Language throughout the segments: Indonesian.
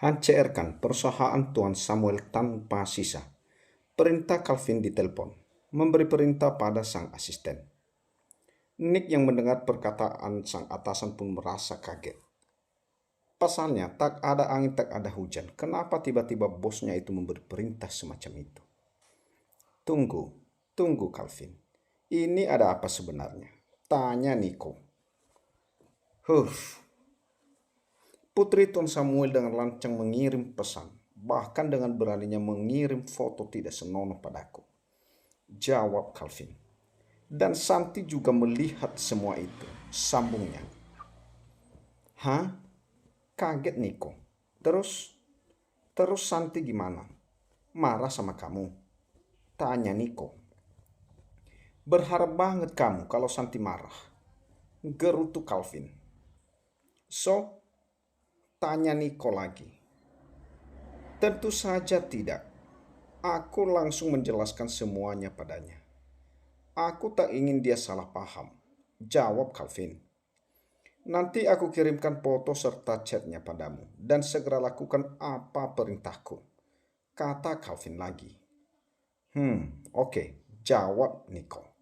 Hancerkan perusahaan Tuan Samuel tanpa sisa. Perintah Calvin ditelepon, memberi perintah pada sang asisten. Nick yang mendengar perkataan sang atasan pun merasa kaget. Pasalnya, tak ada angin, tak ada hujan. Kenapa tiba-tiba bosnya itu memberi perintah semacam itu? Tunggu, tunggu Calvin. Ini ada apa sebenarnya? Tanya Nico. Putri Tuan Samuel dengan lancang mengirim pesan, bahkan dengan beraninya mengirim foto tidak senonoh padaku. Jawab Calvin. Dan Santi juga melihat semua itu, sambungnya. Hah? Kaget Nico. Terus Santi gimana? Marah sama kamu? Tanya Nico. Berharap banget kamu kalau Santi marah. Gerutu Calvin. So, tanya Nico lagi. Tentu saja tidak. Aku langsung menjelaskan semuanya padanya. Aku tak ingin dia salah paham. Jawab Calvin. Nanti aku kirimkan foto serta chatnya padamu dan segera lakukan apa perintahku. Kata Calvin lagi. Oke, jawab Nico.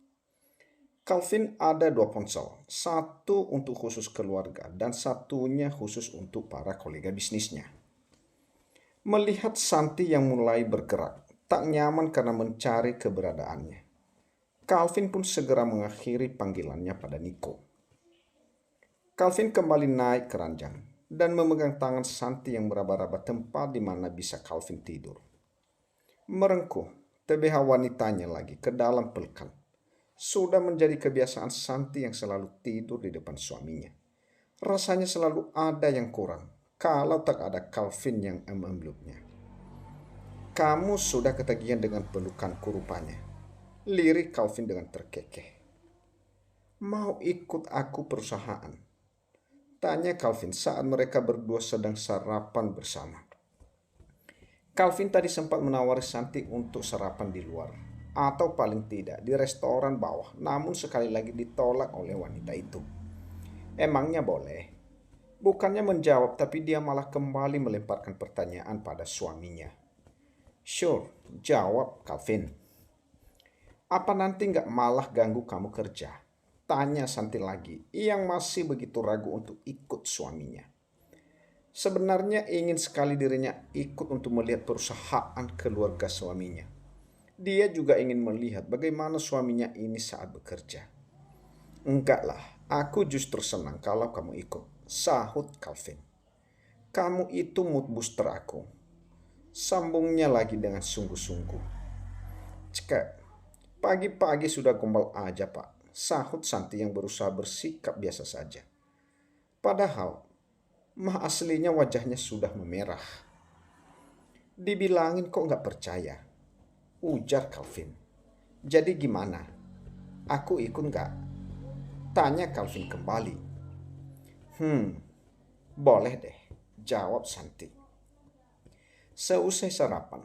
Calvin ada 2 ponsel, satu untuk khusus keluarga dan satunya khusus untuk para kolega bisnisnya. Melihat Santi yang mulai bergerak, tak nyaman karena mencari keberadaannya. Calvin pun segera mengakhiri panggilannya pada Nico. Calvin kembali naik ke ranjang dan memegang tangan Santi yang meraba-raba tempat di mana bisa Calvin tidur. Merengkuh, TBH wanitanya lagi ke dalam pelukan. Sudah menjadi kebiasaan Santi yang selalu tidur di depan suaminya. Rasanya selalu ada yang kurang kalau tak ada Calvin yang memeluknya. Kamu sudah ketagihan dengan pelukanku rupanya. Lirik Calvin dengan terkekeh. Mau ikut aku perusahaan? Tanya Calvin saat mereka berdua sedang sarapan bersama. Calvin tadi sempat menawari Santi untuk sarapan di luar, atau paling tidak di restoran bawah, namun sekali lagi ditolak oleh wanita itu. Emangnya boleh? Bukannya menjawab, tapi dia malah kembali melemparkan pertanyaan pada suaminya. Sure, jawab Calvin. Apa nanti nggak malah ganggu kamu kerja? Tanya Santi lagi, yang masih begitu ragu untuk ikut suaminya. Sebenarnya ingin sekali dirinya ikut untuk melihat perusahaan keluarga suaminya. Dia juga ingin melihat bagaimana suaminya ini saat bekerja. Enggak lah, aku justru senang kalau kamu ikut, sahut Calvin. Kamu itu mood booster aku. Sambungnya lagi dengan sungguh-sungguh. Cekak, pagi-pagi sudah gombal aja pak, sahut Santi yang berusaha bersikap biasa saja. Padahal, mah aslinya wajahnya sudah memerah. Dibilangin kok nggak percaya, ujar Calvin. Jadi gimana? Aku ikut nggak? Tanya Calvin kembali. Boleh deh, jawab Santi. Seusai sarapan,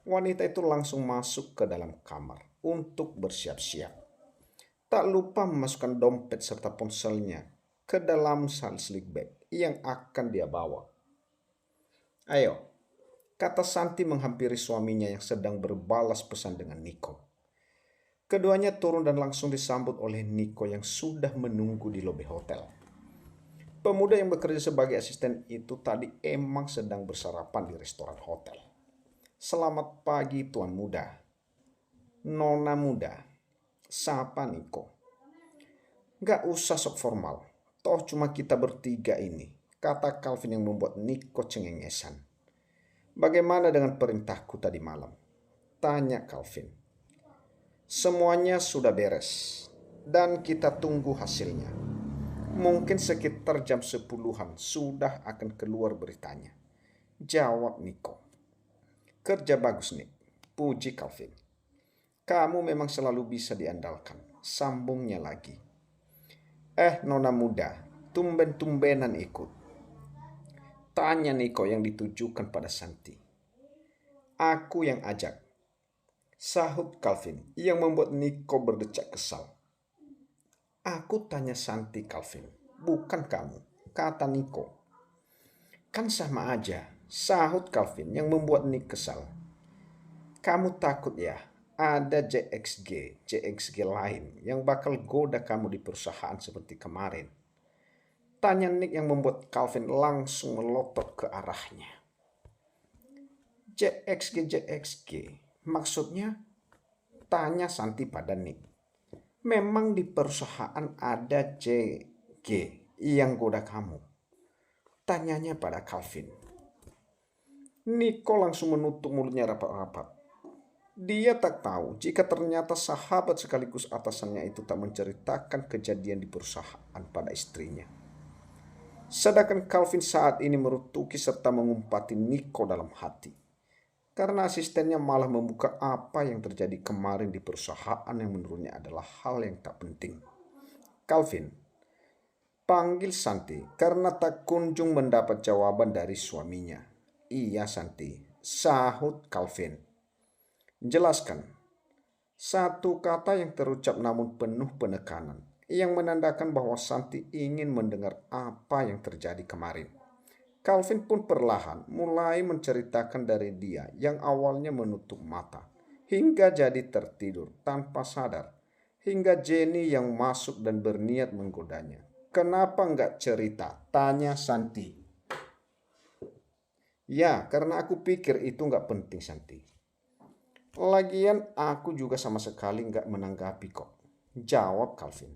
wanita itu langsung masuk ke dalam kamar untuk bersiap-siap. Tak lupa memasukkan dompet serta ponselnya ke dalam slick bag yang akan dia bawa. Ayo, kata Santi menghampiri suaminya yang sedang berbalas pesan dengan Nico. Keduanya turun dan langsung disambut oleh Nico yang sudah menunggu di lobi hotel. Pemuda yang bekerja sebagai asisten itu tadi emang sedang bersarapan di restoran hotel. Selamat pagi tuan muda. Nona muda. Sapa Nico. Gak usah sok formal. Toh cuma kita bertiga ini. Kata Calvin yang membuat Nico cengengesan. Bagaimana dengan perintahku tadi malam? Tanya Calvin. Semuanya sudah beres. Dan kita tunggu hasilnya. Mungkin sekitar jam 10-an sudah akan keluar beritanya. Jawab Nico. Kerja bagus Nick, puji Calvin. Kamu memang selalu bisa diandalkan, sambungnya lagi. Nona muda, tumben-tumbenan ikut. Tanya Nico yang ditujukan pada Santi. Aku yang ajak, sahut Calvin yang membuat Nico berdecak kesal. Aku tanya Santi Calvin, bukan kamu, kata Nico. Kan sama aja, Sahut Calvin yang membuat Nick kesal. Kamu takut ya ada JXG lain yang bakal goda kamu di perusahaan seperti kemarin? Tanya Nick yang membuat Calvin langsung melotot ke arahnya. JXG, maksudnya? Tanya Santi pada Nick. Memang di perusahaan ada JG yang goda kamu? Tanyanya pada Calvin. Nico langsung menutup mulutnya rapat-rapat. Dia tak tahu jika ternyata sahabat sekaligus atasannya itu tak menceritakan kejadian di perusahaan pada istrinya. Sedangkan Calvin saat ini merutuki serta mengumpati Nico dalam hati. Karena asistennya malah membuka apa yang terjadi kemarin di perusahaan yang menurutnya adalah hal yang tak penting. Calvin, panggil Santi karena tak kunjung mendapat jawaban dari suaminya. Iya Santi, sahut Calvin. Jelaskan. Satu kata yang terucap namun penuh penekanan, yang menandakan bahwa Santi ingin mendengar apa yang terjadi kemarin. Calvin pun perlahan mulai menceritakan dari dia yang awalnya menutup mata, hingga jadi tertidur tanpa sadar, hingga Jenny yang masuk dan berniat menggodanya. Kenapa nggak cerita? Tanya Santi. Ya, karena aku pikir itu nggak penting Santi. Lagian aku juga sama sekali nggak menanggapi kok. Jawab Calvin.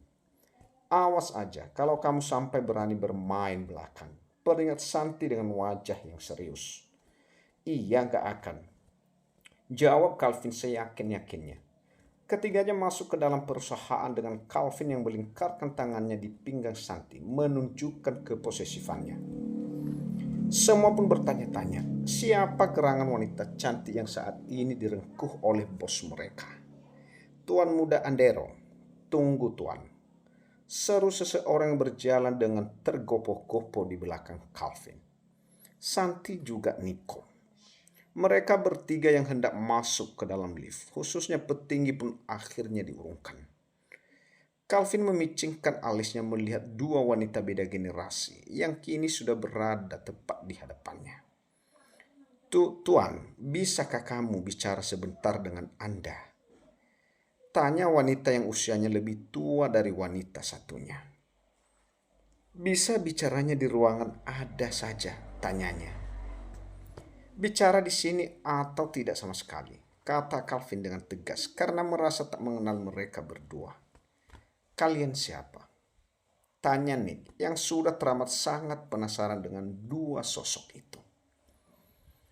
Awas aja kalau kamu sampai berani bermain belakang. Peringat Santi dengan wajah yang serius. Iya nggak akan. Jawab Calvin seyakin-yakinnya. Ketiganya masuk ke dalam perusahaan dengan Calvin yang melingkarkan tangannya di pinggang Santi menunjukkan keposesifannya. Semua pun bertanya-tanya, siapa gerangan wanita cantik yang saat ini direngkuh oleh bos mereka? Tuan Muda Andero, tunggu tuan. Seru seseorang yang berjalan dengan tergopoh-gopoh di belakang Calvin. Santi juga Nico. Mereka bertiga yang hendak masuk ke dalam lift, khususnya petinggi pun akhirnya diurungkan. Calvin memicingkan alisnya melihat dua wanita beda generasi yang kini sudah berada tepat di hadapannya. Tuan, bisakah kamu bicara sebentar dengan Anda? Tanya wanita yang usianya lebih tua dari wanita satunya. Bisa bicaranya di ruangan ada saja, tanyanya. Bicara di sini atau tidak sama sekali, kata Calvin dengan tegas karena merasa tak mengenal mereka berdua. Kalian siapa? Tanya Nick yang sudah teramat sangat penasaran dengan dua sosok itu.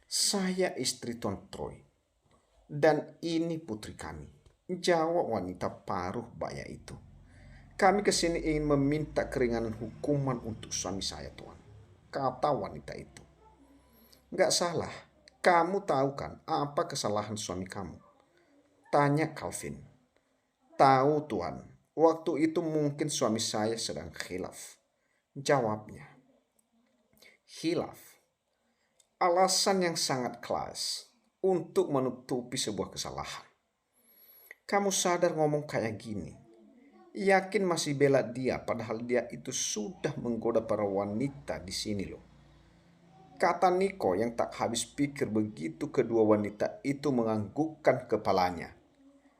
Saya istri Tuan Troy dan ini putri kami, jawab wanita paruh baya itu. Kami kesini ingin meminta keringanan hukuman untuk suami saya Tuan, kata wanita itu. Gak salah, kamu tahu kan apa kesalahan suami kamu? Tanya Calvin. Tahu Tuan, waktu itu mungkin suami saya sedang khilaf. Jawabnya. Khilaf. Alasan yang sangat kelas untuk menutupi sebuah kesalahan. Kamu sadar ngomong kayak gini. Yakin masih bela dia padahal dia itu sudah menggoda para wanita di sini loh. Kata Nico yang tak habis pikir begitu kedua wanita itu menganggukkan kepalanya.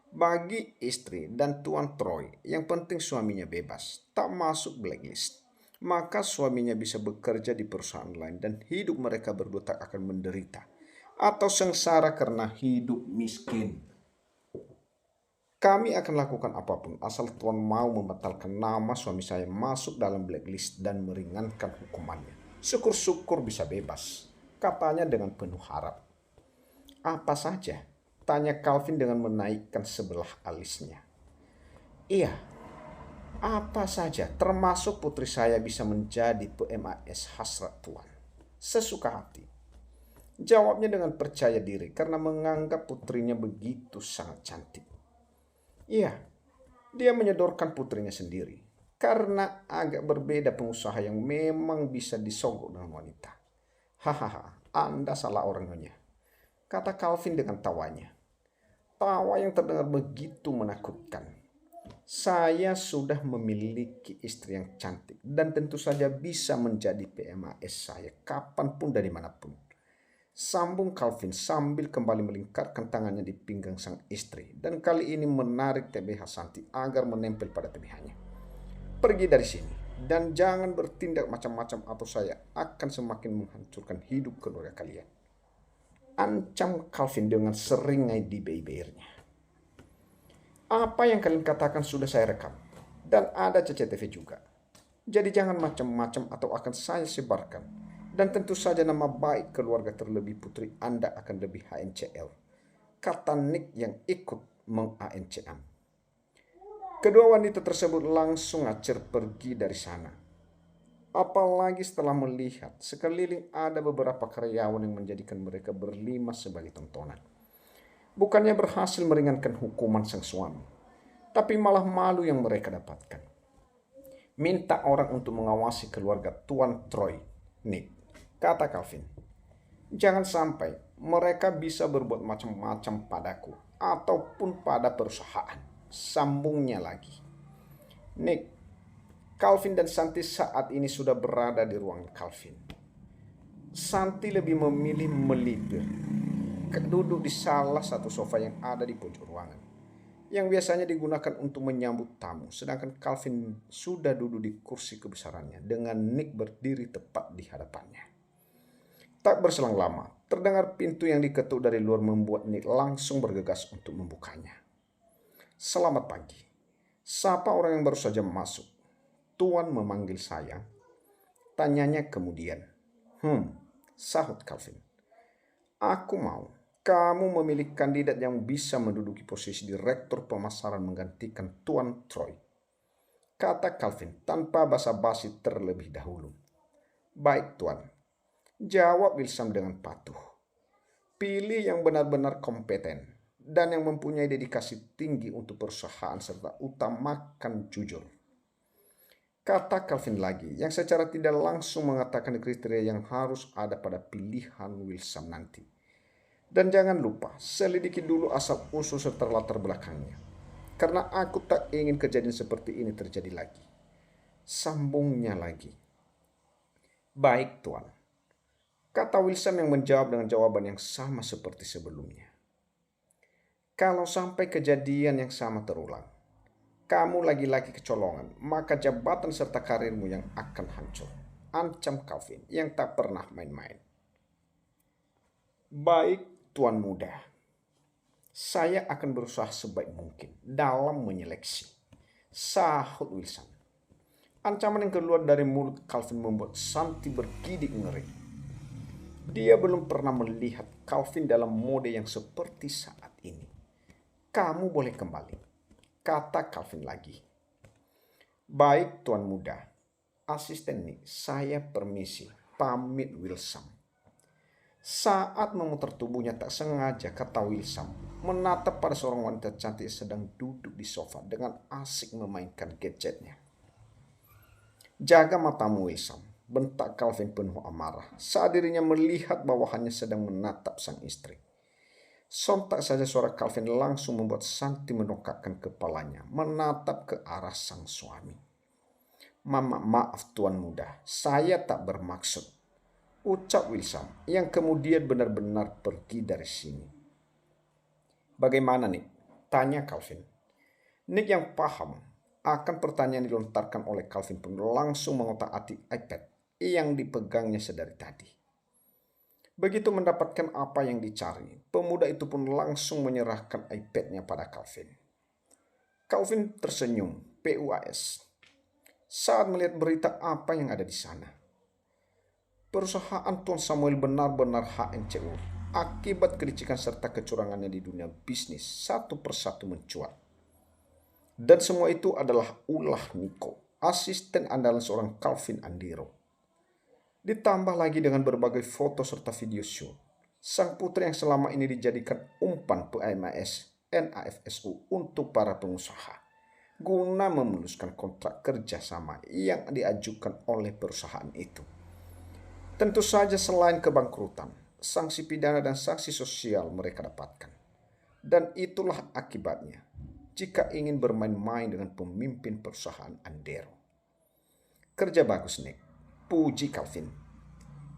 Bagi istri dan Tuan Troy, yang penting suaminya bebas, tak masuk blacklist. Maka suaminya bisa bekerja di perusahaan lain dan hidup mereka berdua tak akan menderita atau sengsara karena hidup miskin. Kami akan lakukan apapun asal Tuan mau membatalkan nama suami saya masuk dalam blacklist dan meringankan hukumannya. Syukur-syukur bisa bebas, katanya dengan penuh harap. Apa saja? Tanya Calvin dengan menaikkan sebelah alisnya. Iya, apa saja termasuk putri saya bisa menjadi PMAS hasrat Tuan. Sesuka hati. Jawabnya dengan percaya diri karena menganggap putrinya begitu sangat cantik. Iya, dia menyodorkan putrinya sendiri karena agak berbeda pengusaha yang memang bisa disogok dengan wanita. Hahaha, Anda salah orangnya, kata Calvin dengan tawanya. Tawa yang terdengar begitu menakutkan. Saya sudah memiliki istri yang cantik dan tentu saja bisa menjadi PMAS saya kapanpun dari manapun. Sambung Calvin sambil kembali melingkarkan tangannya di pinggang sang istri dan kali ini menarik TBH Santi agar menempel pada TBH-nya. Pergi dari sini dan jangan bertindak macam-macam atau saya akan semakin menghancurkan hidup keluarga kalian. Ancam Calvin dengan seringai di BBR-nya. Apa yang kalian katakan sudah saya rekam dan ada CCTV juga. Jadi jangan macam-macam atau akan saya sebarkan. Dan tentu saja nama baik keluarga terlebih putri Anda akan lebih HNCL. Kata Nick yang ikut meng-ANCM. Kedua wanita tersebut langsung ngacir pergi dari sana. Apalagi setelah melihat sekeliling ada beberapa karyawan yang menjadikan mereka berlima sebagai tontonan. Bukannya berhasil meringankan hukuman sang suami, tapi malah malu yang mereka dapatkan. Minta orang untuk mengawasi keluarga Tuan Troy, Nick, kata Calvin. Jangan sampai mereka bisa berbuat macam-macam padaku ataupun pada perusahaan. Sambungnya lagi. Nick, Calvin dan Santi saat ini sudah berada di ruangan Calvin. Santi lebih memilih melipir, duduk di salah satu sofa yang ada di pojok ruangan, yang biasanya digunakan untuk menyambut tamu, sedangkan Calvin sudah duduk di kursi kebesarannya dengan Nick berdiri tepat di hadapannya. Tak berselang lama, terdengar pintu yang diketuk dari luar membuat Nick langsung bergegas untuk membukanya. Selamat pagi, sapa orang yang baru saja masuk. Tuan memanggil saya, tanyanya kemudian. Sahut Calvin. Aku mau kamu memilih kandidat yang bisa menduduki posisi direktur pemasaran menggantikan Tuan Troy, kata Calvin tanpa basa-basi terlebih dahulu. Baik Tuan, jawab Wilson dengan patuh. Pilih yang benar-benar kompeten dan yang mempunyai dedikasi tinggi untuk perusahaan serta utamakan jujur, kata Calvin lagi yang secara tidak langsung mengatakan kriteria yang harus ada pada pilihan Wilson nanti. Dan jangan lupa, selidiki dulu asal-usul serta latar belakangnya. Karena aku tak ingin kejadian seperti ini terjadi lagi. Sambungnya lagi. Baik Tuan, kata Wilson yang menjawab dengan jawaban yang sama seperti sebelumnya. Kalau sampai kejadian yang sama terulang, kamu lagi-lagi kecolongan, maka jabatan serta karirmu yang akan hancur. Ancam Calvin yang tak pernah main-main. Baik Tuan Muda, saya akan berusaha sebaik mungkin dalam menyeleksi, sahut Wilson. Ancaman yang keluar dari mulut Calvin membuat Santi bergidik ngeri. Dia belum pernah melihat Calvin dalam mode yang seperti saat ini. Kamu boleh kembali, kata Calvin lagi. Baik Tuan Muda, asisten Nick, saya permisi, pamit Wilson. Saat memutar tubuhnya tak sengaja, kata Wilson menatap pada seorang wanita cantik sedang duduk di sofa dengan asik memainkan gadgetnya. Jaga matamu Wilson, bentak Calvin penuh amarah saat dirinya melihat bawahannya sedang menatap sang istri. Sontak saja suara Calvin langsung membuat Santi menongakkan kepalanya, menatap ke arah sang suami. Maaf Tuan Muda, saya tak bermaksud, ucap Wilson yang kemudian benar-benar pergi dari sini. Bagaimana Nick? Tanya Calvin. Nick yang paham akan pertanyaan dilontarkan oleh Calvin pun langsung mengotak-atik iPad yang dipegangnya sedari tadi. Begitu mendapatkan apa yang dicari, pemuda itu pun langsung menyerahkan iPad-nya pada Calvin. Calvin tersenyum, PUAS, saat melihat berita apa yang ada di sana. Perusahaan Tuan Samuel benar-benar HNCU akibat kelicikan serta kecurangannya di dunia bisnis satu persatu mencuat. Dan semua itu adalah ulah Nico, asisten andalan seorang Calvin Andiro. Ditambah lagi dengan berbagai foto serta video shoot, sang putri yang selama ini dijadikan umpan PMAS NAFSU untuk para pengusaha, guna memuluskan kontrak kerjasama yang diajukan oleh perusahaan itu. Tentu saja selain kebangkrutan, sanksi pidana dan sanksi sosial mereka dapatkan. Dan itulah akibatnya jika ingin bermain-main dengan pemimpin perusahaan Andero. Kerja bagus Nick, puji Calvin.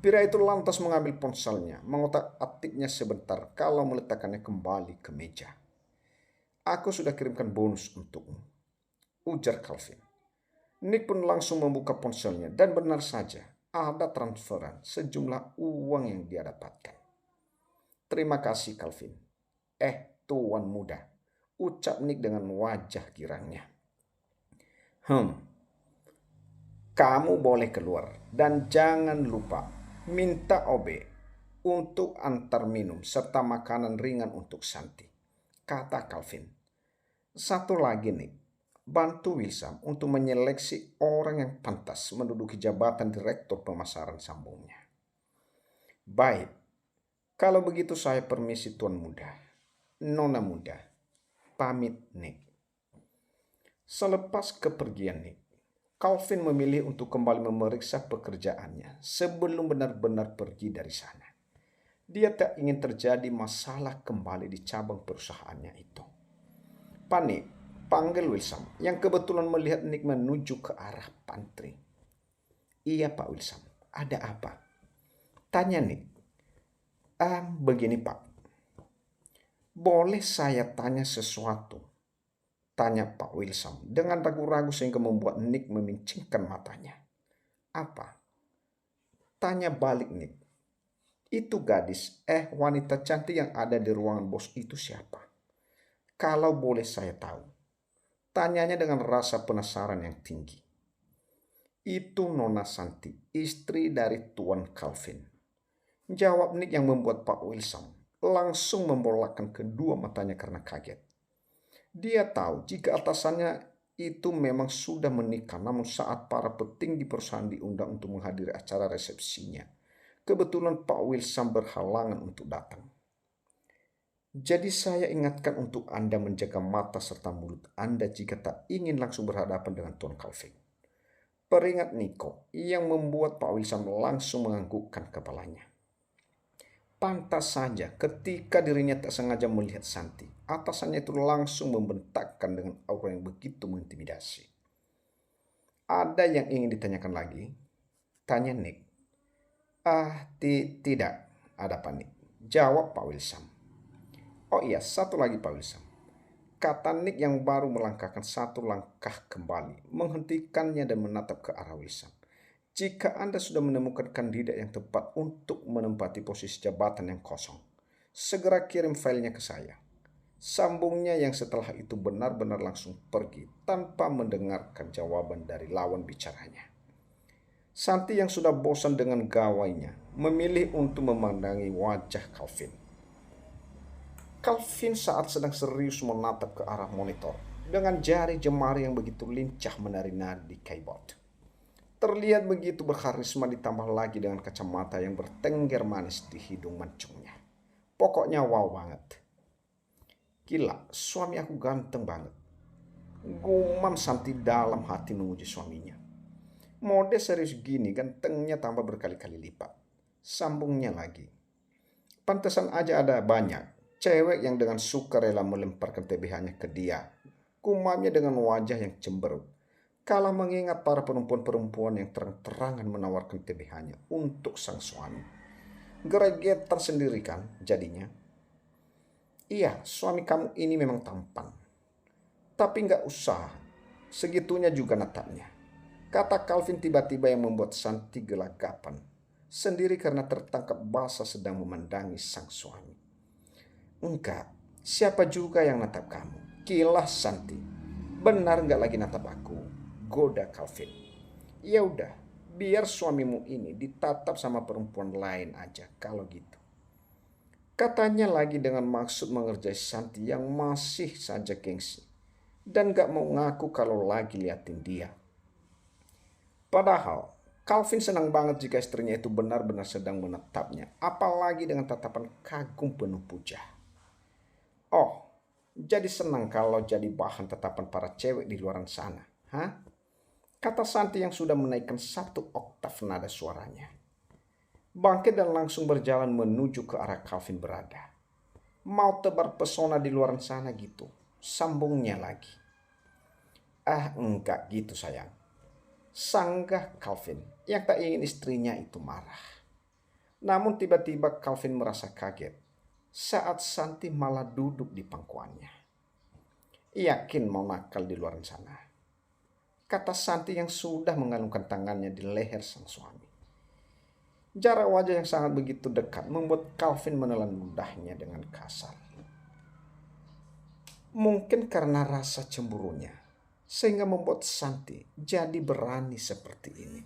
Pria itu lantas mengambil ponselnya, mengotak-atiknya sebentar, kalau meletakkannya kembali ke meja. Aku sudah kirimkan bonus untukmu, ujar Calvin. Nick pun langsung membuka ponselnya dan benar saja ada transferan sejumlah uang yang dia dapatkan. Terima kasih Calvin. Tuan muda, ucap Nick dengan wajah girangnya. Kamu boleh keluar dan jangan lupa minta OB untuk antar minum serta makanan ringan untuk Santi, kata Calvin. Satu lagi Nick, bantu Wilson untuk menyeleksi orang yang pantas menduduki jabatan direktur pemasaran, sambungnya. Baik, kalau begitu saya permisi Tuan muda. Nona muda, pamit Nick. Selepas kepergian Nick, Calvin memilih untuk kembali memeriksa pekerjaannya sebelum benar-benar pergi dari sana. Dia tak ingin terjadi masalah kembali di cabang perusahaannya itu. Panik, panggil Wilson yang kebetulan melihat Nick menuju ke arah pantry. Iya Pak Wilson, ada apa? Tanya Nick. Begini Pak. Boleh saya tanya sesuatu? Tanya Pak Wilson dengan ragu-ragu sehingga membuat Nick memincingkan matanya. Apa? Tanya balik Nick. Itu gadis, wanita cantik yang ada di ruangan bos itu siapa? Kalau boleh saya tahu. Tanyanya dengan rasa penasaran yang tinggi. Itu Nona Santi, istri dari Tuan Calvin. Jawab Nick yang membuat Pak Wilson langsung membolakkan kedua matanya karena kaget. Dia tahu jika atasannya itu memang sudah menikah, namun saat para petinggi perusahaan diundang untuk menghadiri acara resepsinya, kebetulan Pak Wilson berhalangan untuk datang. Jadi saya ingatkan untuk Anda menjaga mata serta mulut Anda jika tak ingin langsung berhadapan dengan Tuan Calvin. Peringat Nico yang membuat Pak Wilson langsung menganggukkan kepalanya. Pantas saja ketika dirinya tak sengaja melihat Santi, atasannya itu langsung membentakkan dengan aura yang begitu mengintimidasi. Ada yang ingin ditanyakan lagi? Tanya Nick. Tidak, ada panik. Jawab Pak Wilson. Oh iya, satu lagi Pak Wilson. Kata Nick yang baru melangkahkan satu langkah kembali, menghentikannya dan menatap ke arah Wilson. Jika Anda sudah menemukan kandidat yang tepat untuk menempati posisi jabatan yang kosong, segera kirim filenya ke saya. Sambungnya yang setelah itu benar-benar langsung pergi tanpa mendengarkan jawaban dari lawan bicaranya. Santi yang sudah bosan dengan gawainya memilih untuk memandangi wajah Calvin. Calvin saat sedang serius menatap ke arah monitor dengan jari jemari yang begitu lincah menari-nari di keyboard. Terlihat begitu berkarisma ditambah lagi dengan kacamata yang bertengger manis di hidung mancungnya. Pokoknya wow banget. Gila, suami aku ganteng banget. Gumam Santi dalam hati memuji suaminya. Mode serius gini gantengnya tambah berkali-kali lipat. Sambungnya lagi. Pantesan aja ada banyak cewek yang dengan sukarela melemparkan TBH-nya ke dia. Gumamnya dengan wajah yang cemberut. Kala mengingat para perempuan-perempuan yang terang-terangan menawarkan TBH-nya untuk sang suami. Geregetan sendiri kan jadinya. Iya, suami kamu ini memang tampan. Tapi nggak usah, segitunya juga natapnya. Kata Calvin tiba-tiba yang membuat Santi gelagapan. Sendiri karena tertangkap basah sedang memandangi sang suami. Enggak, siapa juga yang natap kamu? Kilas Santi. Benar nggak lagi natap aku? Goda Calvin. Ya udah, biar suamimu ini ditatap sama perempuan lain aja kalau gitu. Katanya lagi dengan maksud mengerjai Santi yang masih saja gengsi dan gak mau ngaku kalau lagi liatin dia. Padahal Calvin senang banget jika istrinya itu benar-benar sedang menatapnya, apalagi dengan tatapan kagum penuh puja. Oh, jadi senang kalau jadi bahan tatapan para cewek di luar sana, hah? Kata Santi yang sudah menaikkan satu oktav nada suaranya. Bangkit dan langsung berjalan menuju ke arah Calvin berada. Mau tebar pesona di luar sana gitu. Sambungnya lagi. Enggak gitu sayang. Sanggah Calvin yang tak ingin istrinya itu marah. Namun tiba-tiba Calvin merasa kaget saat Santi malah duduk di pangkuannya. "Yakin mau nakal di luar sana?" kata Santi yang sudah mengalungkan tangannya di leher sang suami. Jarak wajah yang sangat begitu dekat membuat Calvin menelan ludahnya dengan kasar. Mungkin karena rasa cemburunya, sehingga membuat Santi jadi berani seperti ini.